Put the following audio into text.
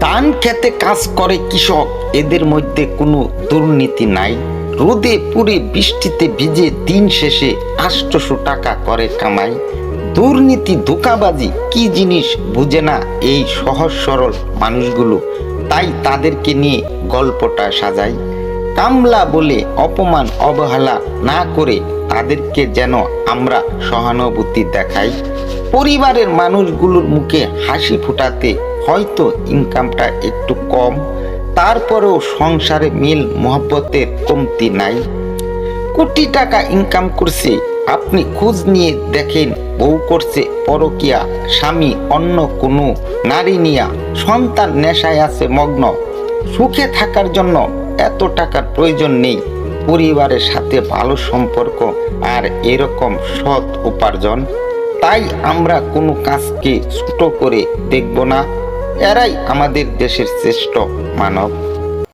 ধান খেতে কাজ করে কৃষক, এদের মধ্যে কোনো দুর্নীতি নাই। রোদে পুড়ে বৃষ্টিতে ভিজে দিন শেষে 800 টাকা করে কামাই। দুর্নীতি ধোঁকাবাজি কি জিনিস বুঝে না এই সহজ সরল মানুষগুলো, তাই তাদেরকে নিয়ে গল্পটা সাজাই। কামলা বলে অপমান অবহেলা না করে তাদেরকে যেন আমরা সহানুভূতি দেখাই। পরিবারের মানুষগুলোর মুখে হাসি ফোটাতে হয়তো ইনকামটা একটু কম, তারপরেও সংসারে মিল মহব্বতের কমতি নাই। কোটি টাকা ইনকাম করছে, আপনি খোঁজ নিয়ে দেখেন বউ করছে পরকিয়া, স্বামী অন্য কোনো নারী নিয়া, সন্তান নেশায় আছে মগ্ন। সুখে থাকার জন্য এত টাকার প্রয়োজন নেই, পরিবারের সাথে ভালো সম্পর্ক আর এরকম সৎ উপার্জন। তাই আমরা কোনো কাজকে ছোট করে দেখব না, এরাই আমাদের দেশের শ্রেষ্ঠ মানব।